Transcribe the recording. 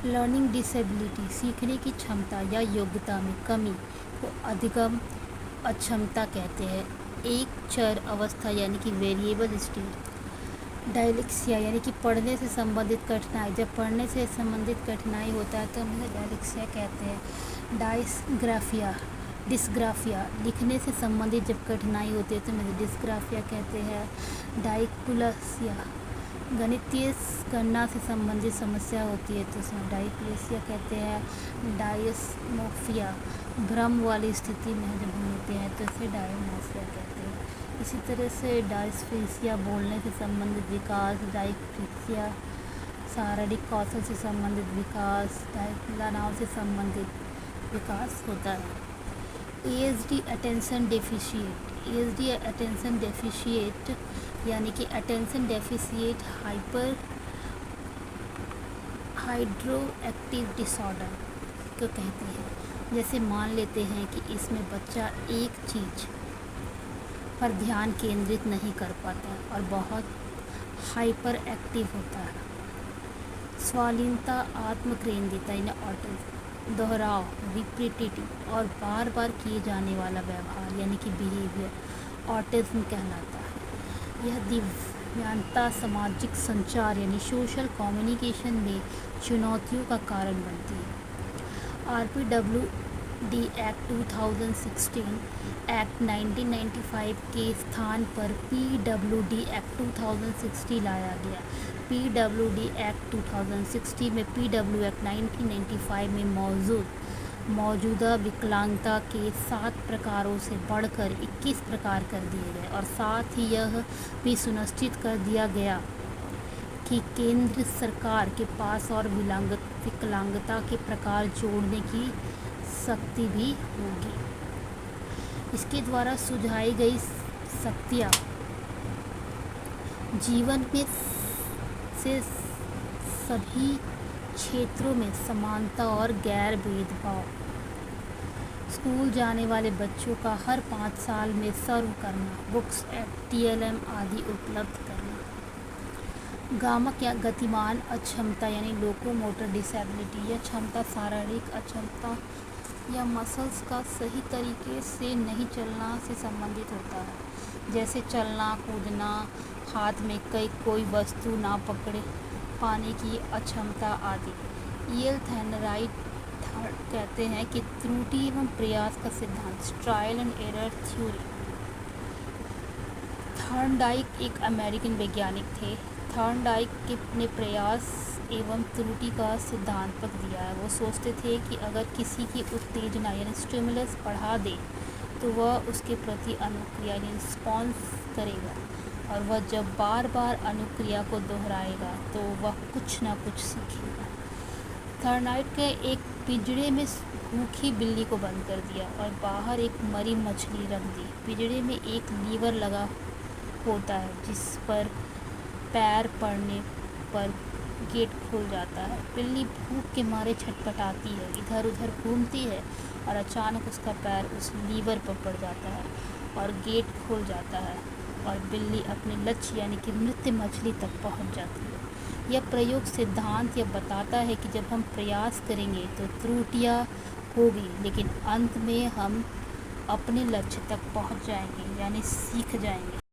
Learning disability सीखने की क्षमता या योग्यता में कमी को अधिगम अक्षमता कहते हैं। एक चर अवस्था यानी कि वेरिएबल स्टेट। डायलेक्सिया यानी कि पढ़ने से संबंधित कठिनाई, जब पढ़ने से संबंधित कठिनाई होता है तो हम इसे डायलेक्सिया कहते हैं। डिस्ग्राफिया लिखने से संबंधित जब कठिनाई होती है तो हम इसे डिस्ग्राफिया कहते हैं। डाइकुलसिया गणितीय गणना से संबंधित समस्या होती है तो उसे डाइकुलसिया कहते हैं। डायस्मोफिया भ्रम वाली स्थिति में जब हम होते हैं तो इसे डायस्मोफिया कहते हैं। इसी तरह से डायस्फेसिया बोलने से संबंधित विकास, डाइफ्रिक्सिया शारीरिक कौशल से संबंधित विकास, तनाव से संबंधित विकास होता है। ASD अटेंशन डेफिशिएट यानी कि attention deficit hydro active disorder को कहते हैं। जैसे मान लेते हैं कि इसमें बच्चा एक चीज़ पर ध्यान केंद्रित नहीं कर पाता और बहुत हाइपर एक्टिव होता है। स्वालीनता, आत्मकेंद्रिता यानी ऑटिज्म, दोहराव, रिपीटेटिव और बार बार किए जाने वाला व्यवहार यानी कि बिहेवियर ऑटिज्म कहलाता है। यह दिव्यांगता सामाजिक संचार यानी सोशल कम्युनिकेशन में चुनौतियों का कारण बनती है। RPWD एक्ट 2016 एक्ट 1995 के स्थान पर PWD एक्ट 2060 लाया गया। PWD एक्ट 2060 में PW एक्ट 1995 में मौजूदा विकलांगता के 7 प्रकारों से बढ़कर 21 प्रकार कर दिए गए और साथ ही यह भी सुनिश्चित कर दिया गया कि केंद्र सरकार के पास और विकलांगता के प्रकार जोड़ने की शक्ति भी होगी। इसके द्वारा सुझाई गई शक्तियाँ जीवन में से सभी क्षेत्रों में समानता और गैर भेदभाव, स्कूल जाने वाले बच्चों का हर 5 साल में सर्व करना, बुक्स, TLM आदि उपलब्ध करना। गामक या गतिमान अक्षमता यानी लोकोमोटर डिसेबिलिटी, यह क्षमता शारीरिक अक्षमता या मसल्स का सही तरीके से नहीं चलना से संबंधित होता है, जैसे चलना, कूदना, हाथ में कोई वस्तु ना पकड़े पाने की अक्षमता आदि। ईल थॉर्नडाइक कहते हैं कि त्रुटि एवं प्रयास का सिद्धांत, trial and error theory. Thorndike एक अमेरिकन वैज्ञानिक थे। थॉर्नडाइक ने प्रयास एवं त्रुटि का सिद्धांत दिया है। वो सोचते थे कि अगर किसी की उत्तेजना यानी स्टिमुलस बढ़ा दे तो वह उसके प्रति अनुक्रिया यानी रिस्पॉन्स करेगा और वह जब बार बार अनुक्रिया को दोहराएगा तो वह कुछ ना कुछ सीखेगा। थॉर्नडाइक ने एक पिंजरे में भूखी बिल्ली को बंद कर दिया और बाहर एक मरी मछली रख दी। पिंजरे में एक लीवर लगा होता है जिस पर पैर पड़ने पर गेट खुल जाता है। बिल्ली भूख के मारे छटपटाती है, इधर उधर घूमती है और अचानक उसका पैर उस लीवर पर पड़ जाता है और गेट खुल जाता है और बिल्ली अपने लक्ष्य यानी कि मृत मछली तक पहुंच जाती है। यह प्रयोग सिद्धांत यह बताता है कि जब हम प्रयास करेंगे तो त्रुटियां होगी, लेकिन अंत में हम अपने लक्ष्य तक पहुंच जाएंगे यानी सीख जाएंगे।